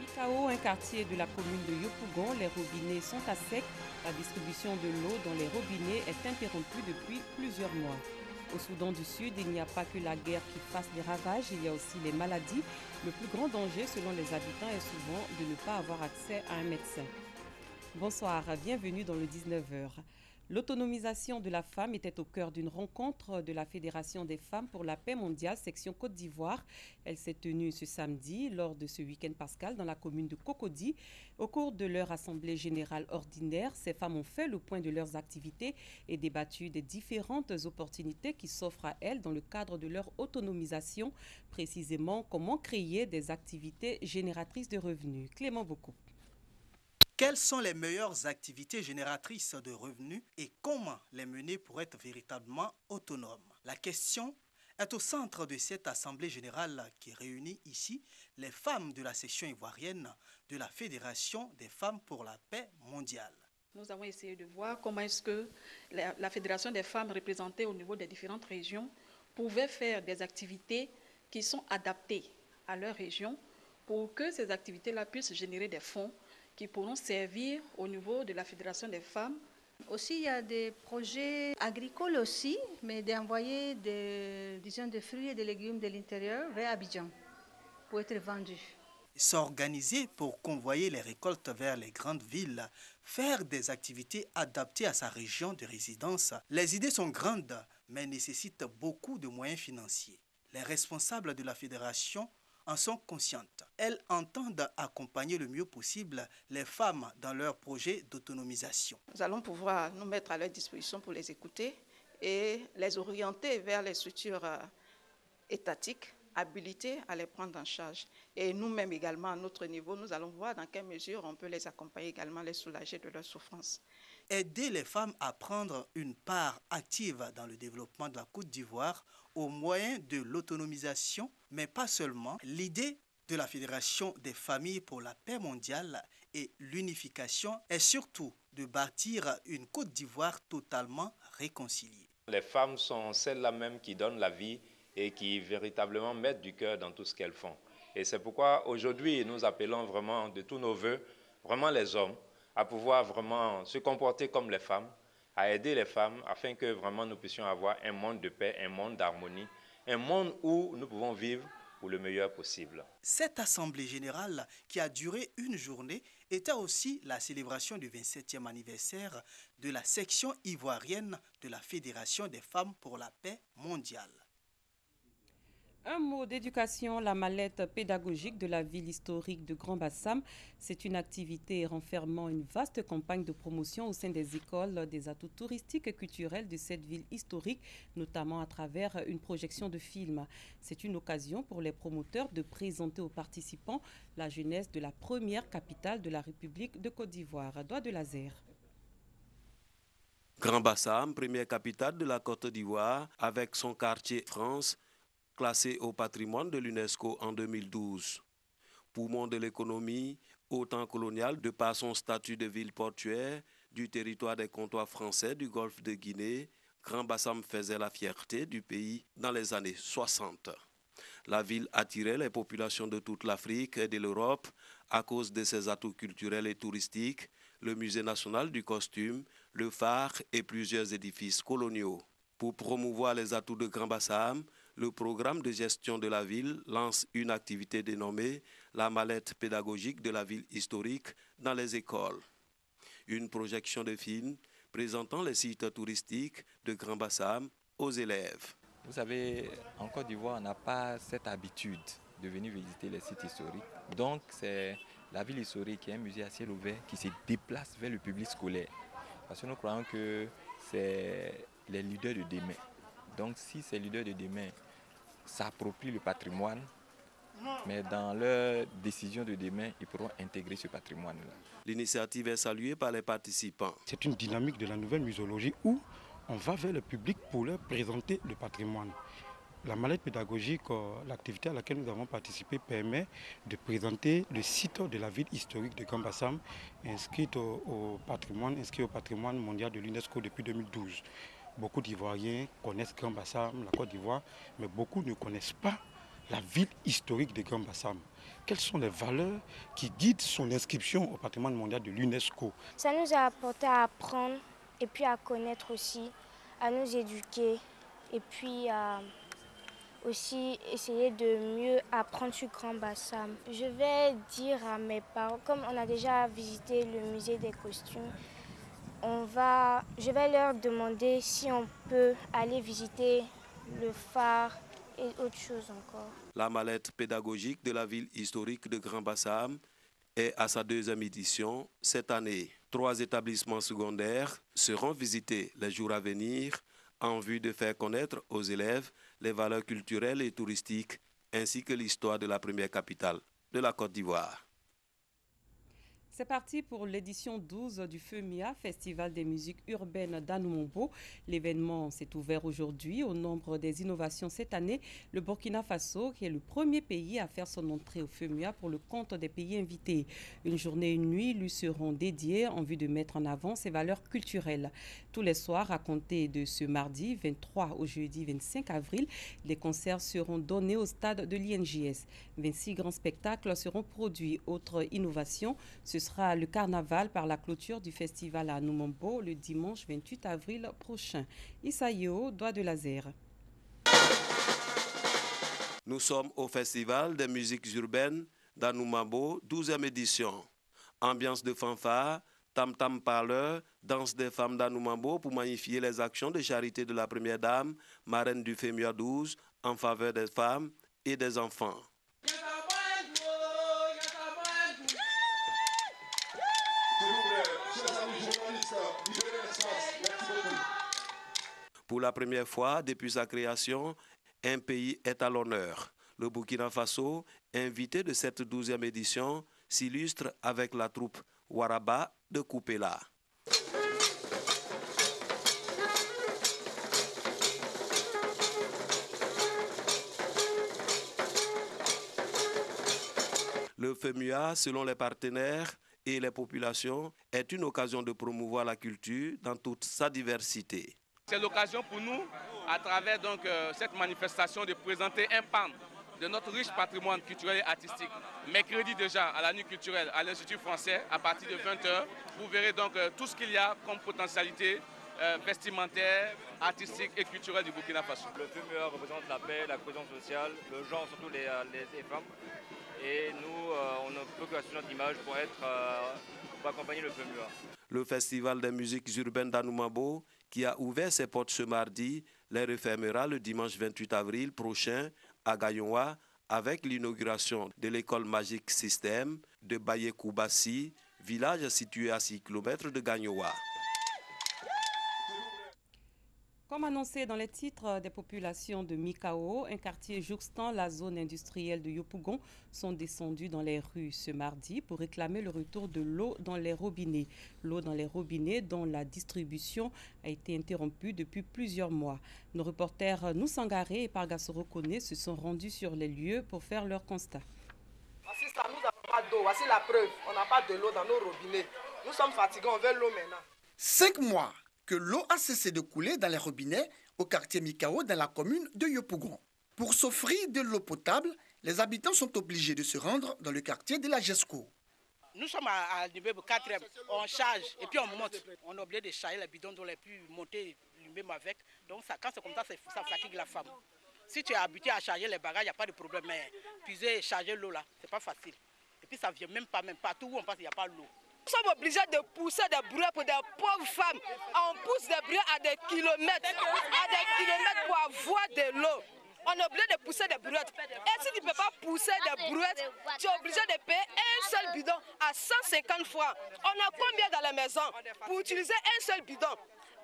Ikao, un quartier de la commune de Yopougon, les robinets sont à sec. La distribution de l'eau dans les robinets est interrompue depuis plusieurs mois. Au Soudan du Sud, il n'y a pas que la guerre qui fasse des ravages, il y a aussi les maladies. Le plus grand danger, selon les habitants, est souvent de ne pas avoir accès à un médecin. Bonsoir, bienvenue dans le 19h. L'autonomisation de la femme était au cœur d'une rencontre de la Fédération des femmes pour la paix mondiale, section Côte d'Ivoire. Elle s'est tenue ce samedi lors de ce week-end pascal dans la commune de Cocody. Au cours de leur assemblée générale ordinaire, ces femmes ont fait le point de leurs activités et débattu des différentes opportunités qui s'offrent à elles dans le cadre de leur autonomisation, précisément comment créer des activités génératrices de revenus. Clément Bocco. Quelles sont les meilleures activités génératrices de revenus et comment les mener pour être véritablement autonomes? La question est au centre de cette assemblée générale qui réunit ici les femmes de la section ivoirienne de la Fédération des femmes pour la paix mondiale. Nous avons essayé de voir comment est-ce que la Fédération des femmes représentées au niveau des différentes régions pouvait faire des activités qui sont adaptées à leur région pour que ces activités-là puissent générer des fonds qui pourront servir au niveau de la Fédération des femmes. Aussi, il y a des projets agricoles aussi, mais d'envoyer des fruits et des légumes de l'intérieur vers Abidjan pour être vendus. S'organiser pour convoyer les récoltes vers les grandes villes, faire des activités adaptées à sa région de résidence. Les idées sont grandes, mais nécessitent beaucoup de moyens financiers. Les responsables de la fédération en sont conscientes. Elles entendent accompagner le mieux possible les femmes dans leur projet d'autonomisation. Nous allons pouvoir nous mettre à leur disposition pour les écouter et les orienter vers les structures étatiques habilitées à les prendre en charge. Et nous-mêmes également, à notre niveau, nous allons voir dans quelle mesure on peut les accompagner également, les soulager de leurs souffrances. Aider les femmes à prendre une part active dans le développement de la Côte d'Ivoire au moyen de l'autonomisation, mais pas seulement. L'idée de la Fédération des familles pour la paix mondiale et l'unification est surtout de bâtir une Côte d'Ivoire totalement réconciliée. Les femmes sont celles-là même qui donnent la vie et qui véritablement mettent du cœur dans tout ce qu'elles font. Et c'est pourquoi aujourd'hui nous appelons vraiment de tous nos voeux, vraiment les hommes, à pouvoir vraiment se comporter comme les femmes, à aider les femmes afin que vraiment nous puissions avoir un monde de paix, un monde d'harmonie, un monde où nous pouvons vivre pour le meilleur possible. Cette assemblée générale qui a duré une journée était aussi la célébration du 27e anniversaire de la section ivoirienne de la Fédération des femmes pour la paix mondiale. Un mot d'éducation, la mallette pédagogique de la ville historique de Grand Bassam. C'est une activité renfermant une vaste campagne de promotion au sein des écoles, des atouts touristiques et culturels de cette ville historique, notamment à travers une projection de films. C'est une occasion pour les promoteurs de présenter aux participants la jeunesse de la première capitale de la République de Côte d'Ivoire. Doigt de laser. Grand Bassam, première capitale de la Côte d'Ivoire, avec son quartier France, classé au patrimoine de l'UNESCO en 2012. Poumon de l'économie, au temps colonial, de par son statut de ville portuaire du territoire des comptoirs français du golfe de Guinée, Grand Bassam faisait la fierté du pays dans les années 60. La ville attirait les populations de toute l'Afrique et de l'Europe à cause de ses atouts culturels et touristiques, le musée national du costume, le phare et plusieurs édifices coloniaux. Pour promouvoir les atouts de Grand Bassam, le programme de gestion de la ville lance une activité dénommée la mallette pédagogique de la ville historique dans les écoles. Une projection de films présentant les sites touristiques de Grand Bassam aux élèves. Vous savez, en Côte d'Ivoire, on n'a pas cette habitude de venir visiter les sites historiques. Donc, c'est la ville historique qui est un musée à ciel ouvert qui se déplace vers le public scolaire. Parce que nous croyons que c'est les leaders de demain. Donc, si ces leaders de demain s'approprient le patrimoine, mais dans leur décision de demain, ils pourront intégrer ce patrimoine-là. L'initiative est saluée par les participants. C'est une dynamique de la nouvelle muséologie où on va vers le public pour leur présenter le patrimoine. La mallette pédagogique, l'activité à laquelle nous avons participé, permet de présenter le site de la ville historique de Grand Bassam, inscrit au patrimoine mondial de l'UNESCO depuis 2012. Beaucoup d'Ivoiriens connaissent Grand Bassam, la Côte d'Ivoire, mais beaucoup ne connaissent pas la ville historique de Grand Bassam. Quelles sont les valeurs qui guident son inscription au patrimoine mondial de l'UNESCO? Ça nous a apporté à apprendre et puis à connaître aussi, à nous éduquer et puis à aussi essayer de mieux apprendre sur Grand Bassam. Je vais dire à mes parents, comme on a déjà visité le musée des costumes, je vais leur demander si on peut aller visiter le phare et autre chose encore. La mallette pédagogique de la ville historique de Grand Bassam est à sa 2e édition cette année. 3 établissements secondaires seront visités les jours à venir en vue de faire connaître aux élèves les valeurs culturelles et touristiques ainsi que l'histoire de la première capitale de la Côte d'Ivoire. C'est parti pour l'édition 12 du FEMIA, Festival des musiques urbaines d'Anoumombo. L'événement s'est ouvert aujourd'hui. Au nombre des innovations cette année, le Burkina Faso, qui est le premier pays à faire son entrée au FEMIA pour le compte des pays invités. Une journée et une nuit lui seront dédiées en vue de mettre en avant ses valeurs culturelles. Tous les soirs, à compter de ce mardi 23 au jeudi 25 avril, les concerts seront donnés au stade de l'INJS. 26 grands spectacles seront produits. Autre innovation, ce sera le carnaval par la clôture du festival à Anoumombo le dimanche 28 avril prochain. Issa Yeo, Doigt de laser. Nous sommes au Festival des musiques urbaines d'Anoumombo, 12e édition. Ambiance de fanfare, tam-tam parleur, danse des femmes d'Anoumombo pour magnifier les actions de charité de la première dame, marraine du FEMIA 12, en faveur des femmes et des enfants. Pour la première fois depuis sa création, un pays est à l'honneur. Le Burkina Faso, invité de cette 12e édition, s'illustre avec la troupe Waraba de Koupela. Le FEMIA, selon les partenaires et les populations, est une occasion de promouvoir la culture dans toute sa diversité. C'est l'occasion pour nous, à travers cette manifestation, de présenter un pan de notre riche patrimoine culturel et artistique. Mercredi déjà, à la nuit culturelle, à l'Institut français, à partir de 20h, vous verrez donc tout ce qu'il y a comme potentialité vestimentaire, artistique et culturelle du Burkina Faso. Le FEMIA représente la paix, la cohésion sociale, le genre, surtout les femmes. Et nous, on ne peut qu'assurer notre image pour accompagner le FEMIA. Le Festival des musiques urbaines d'Anoumombo, qui a ouvert ses portes ce mardi, les refermera le dimanche 28 avril prochain à Gayonwa avec l'inauguration de l'école Magic System de Baye-Koubassi, village situé à 6 km de Gayonwa. Comme annoncé dans les titres, des populations de Mikao, un quartier jouxtant la zone industrielle de Yopougon, sont descendues dans les rues ce mardi pour réclamer le retour de l'eau dans les robinets. L'eau dans les robinets dont la distribution a été interrompue depuis plusieurs mois. Nos reporters Nousangaré et Pargassoro Kone se sont rendus sur les lieux pour faire leur constat. Voici ça, nous n'avons pas d'eau. Voici la preuve. On n'a pas de l'eau dans nos robinets. Nous sommes fatigués, on veut l'eau maintenant. 5 mois que l'eau a cessé de couler dans les robinets au quartier Mikao dans la commune de Yopougon. Pour s'offrir de l'eau potable, les habitants sont obligés de se rendre dans le quartier de la GESCO. Nous sommes à l'immeuble 4e, on charge et puis on monte. On est obligé de charger les bidons, on ne plus monter l'immeuble avec. Donc ça, quand c'est comme ça fatigue la femme. Si tu es habitué à charger les bagages, il n'y a pas de problème. Mais puiser et charger l'eau là, c'est pas facile. Et puis ça ne vient même pas, partout où on passe, il n'y a pas l'eau. Nous sommes obligés de pousser des brouettes pour des pauvres femmes. On pousse des brouettes à des kilomètres pour avoir de l'eau. On est obligé de pousser des brouettes. Et si tu ne peux pas pousser des brouettes, tu es obligé de payer un seul bidon à 150 francs. On a combien dans la maison pour utiliser un seul bidon?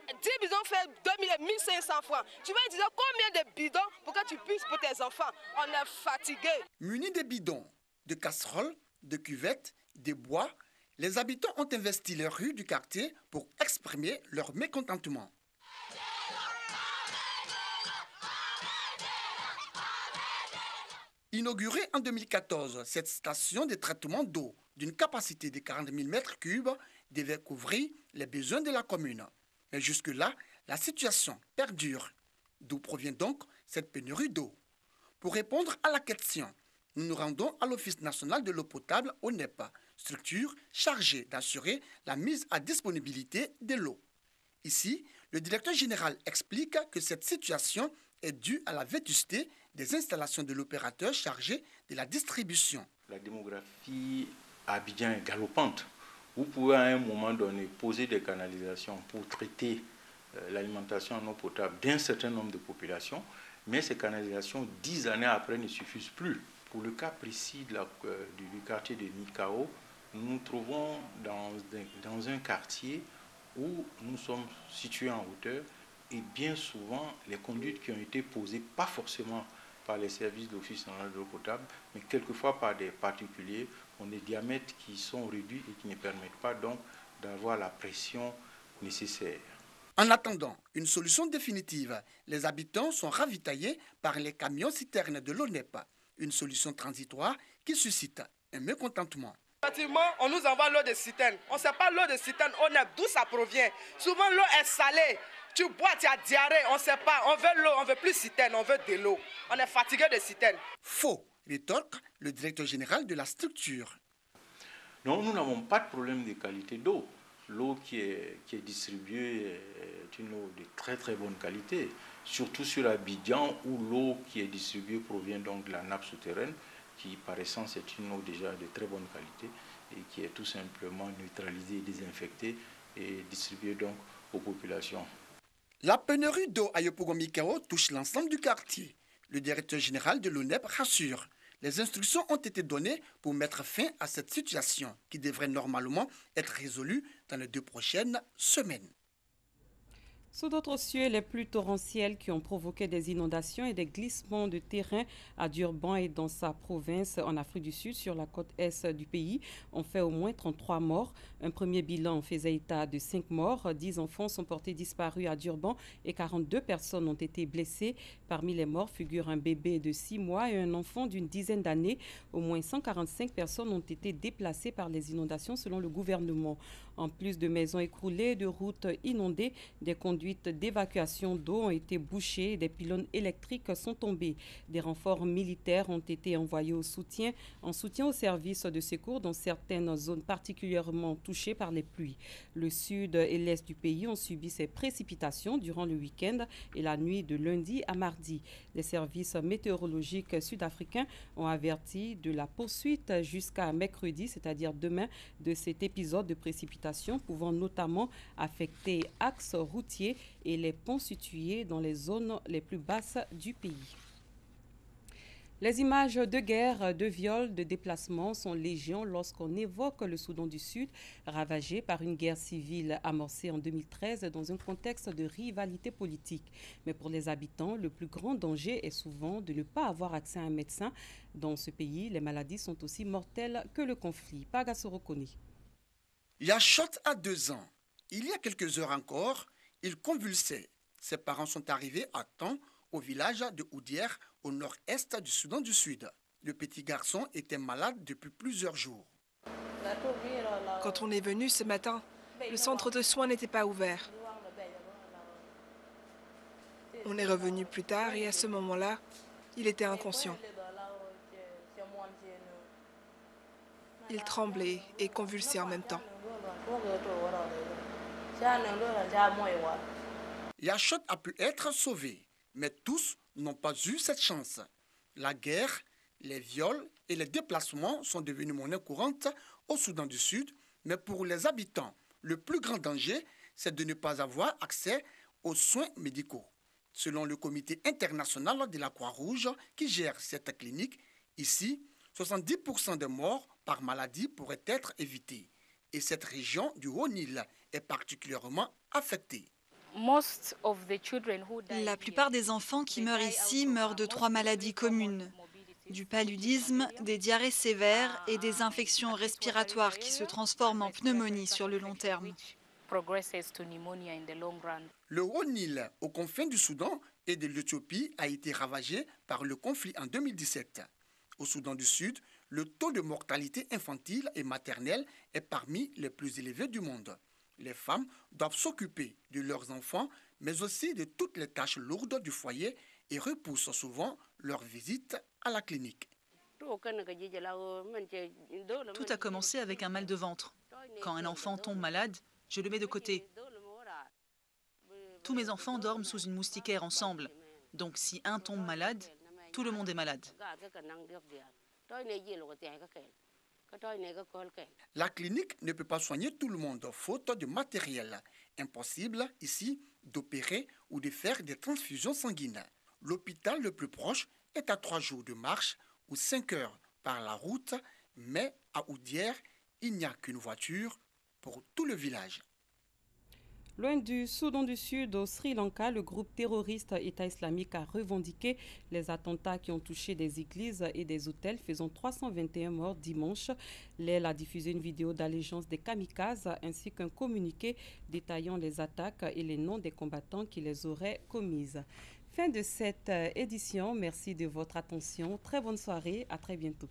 10 bidons fait 2000 et 1500 francs. Tu vas utiliser combien de bidons pour que tu puisses pour tes enfants? On est fatigués. Munis de bidons, de casseroles, de cuvettes, de bois, les habitants ont investi les rues du quartier pour exprimer leur mécontentement. Inaugurée en 2014, cette station de traitement d'eau d'une capacité de 40 000 m3 devait couvrir les besoins de la commune. Mais jusque-là, la situation perdure. D'où provient donc cette pénurie d'eau? Pour répondre à la question, nous nous rendons à l'Office national de l'eau potable, ONEP, structure chargée d'assurer la mise à disponibilité de l'eau. Ici, le directeur général explique que cette situation est due à la vétusté des installations de l'opérateur chargé de la distribution. La démographie à Abidjan est galopante. Vous pouvez à un moment donné poser des canalisations pour traiter l'alimentation en eau potable d'un certain nombre de populations, mais ces canalisations, 10 années après, ne suffisent plus. Pour le cas précis du quartier de Mikao, nous nous trouvons dans un quartier où nous sommes situés en hauteur et bien souvent les conduites qui ont été posées, pas forcément par les services de l'Office national de l'eau potable, mais quelquefois par des particuliers, ont des diamètres qui sont réduits et qui ne permettent pas donc d'avoir la pression nécessaire. En attendant une solution définitive, les habitants sont ravitaillés par les camions-citernes de l'ONEP, une solution transitoire qui suscite un mécontentement. Effectivement, on nous envoie l'eau de citerne. On ne sait pas l'eau de citerne ONEP, d'où ça provient. Souvent, l'eau est salée. Tu bois, tu as diarrhée, on ne sait pas. On veut l'eau, on ne veut plus citerne, on veut de l'eau. On est fatigué de citerne. Faux, rétorque le directeur général de la structure. Non, nous n'avons pas de problème de qualité d'eau. L'eau qui est distribuée est une eau de très très bonne qualité, surtout sur Abidjan où l'eau qui est distribuée provient donc de la nappe souterraine, qui par essence est une eau déjà de très bonne qualité et qui est tout simplement neutralisée, désinfectée et distribuée donc aux populations. La pénurie d'eau à Yopougon-Mikao touche l'ensemble du quartier. Le directeur général de l'ONEP rassure. Les instructions ont été données pour mettre fin à cette situation qui devrait normalement être résolue dans les 2 prochaines semaines. Sous d'autres cieux, les pluies torrentielles qui ont provoqué des inondations et des glissements de terrain à Durban et dans sa province en Afrique du Sud, sur la côte est du pays, ont fait au moins 33 morts. Un premier bilan faisait état de 5 morts. 10 enfants sont portés disparus à Durban et 42 personnes ont été blessées. Parmi les morts figurent un bébé de 6 mois et un enfant d'une dizaine d'années. Au moins 145 personnes ont été déplacées par les inondations selon le gouvernement. En plus de maisons écroulées, de routes inondées, des conduites d'évacuation d'eau ont été bouchées, des pylônes électriques sont tombés. Des renforts militaires ont été envoyés en soutien aux services de secours dans certaines zones particulièrement touchées par les pluies. Le sud et l'est du pays ont subi ces précipitations durant le week-end et la nuit de lundi à mardi. Les services météorologiques sud-africains ont averti de la poursuite jusqu'à mercredi, c'est-à-dire demain, de cet épisode de précipitation pouvant notamment affecter axes routiers et les ponts situés dans les zones les plus basses du pays. Les images de guerre, de viol, de déplacement sont légion lorsqu'on évoque le Soudan du Sud, ravagé par une guerre civile amorcée en 2013 dans un contexte de rivalité politique. Mais pour les habitants, le plus grand danger est souvent de ne pas avoir accès à un médecin. Dans ce pays, les maladies sont aussi mortelles que le conflit. Pagassoro Koni. Yachot a 2 ans. Il y a quelques heures encore, il convulsait. Ses parents sont arrivés à temps au village de Oudière, au nord-est du Soudan du Sud. Le petit garçon était malade depuis plusieurs jours. Quand on est venu ce matin, le centre de soins n'était pas ouvert. On est revenu plus tard et à ce moment-là, il était inconscient. Il tremblait et convulsait en même temps. Yachot a pu être sauvé, mais tous n'ont pas eu cette chance. La guerre, les viols et les déplacements sont devenus monnaie courante au Soudan du Sud, mais pour les habitants, le plus grand danger, c'est de ne pas avoir accès aux soins médicaux. Selon le comité international de la Croix-Rouge qui gère cette clinique, ici, 70% des morts par maladie pourraient être évitées. Et cette région du Haut-Nil est particulièrement affectée. La plupart des enfants qui meurent ici meurent de 3 maladies communes. Du paludisme, des diarrhées sévères et des infections respiratoires qui se transforment en pneumonie sur le long terme. Le Haut-Nil, aux confins du Soudan et de l'Éthiopie, a été ravagé par le conflit en 2017. Au Soudan du Sud, le taux de mortalité infantile et maternelle est parmi les plus élevés du monde. Les femmes doivent s'occuper de leurs enfants, mais aussi de toutes les tâches lourdes du foyer et repoussent souvent leur visite à la clinique. Tout a commencé avec un mal de ventre. Quand un enfant tombe malade, je le mets de côté. Tous mes enfants dorment sous une moustiquaire ensemble. Donc si un tombe malade, tout le monde est malade. La clinique ne peut pas soigner tout le monde faute de matériel. Impossible ici d'opérer ou de faire des transfusions sanguines. L'hôpital le plus proche est à 3 jours de marche ou 5 heures par la route, mais à Oudière, il n'y a qu'une voiture pour tout le village. Loin du Soudan du Sud, au Sri Lanka, le groupe terroriste État islamique a revendiqué les attentats qui ont touché des églises et des hôtels, faisant 321 morts dimanche. L'aile a diffusé une vidéo d'allégeance des kamikazes ainsi qu'un communiqué détaillant les attaques et les noms des combattants qui les auraient commises. Fin de cette édition. Merci de votre attention. Très bonne soirée. À très bientôt.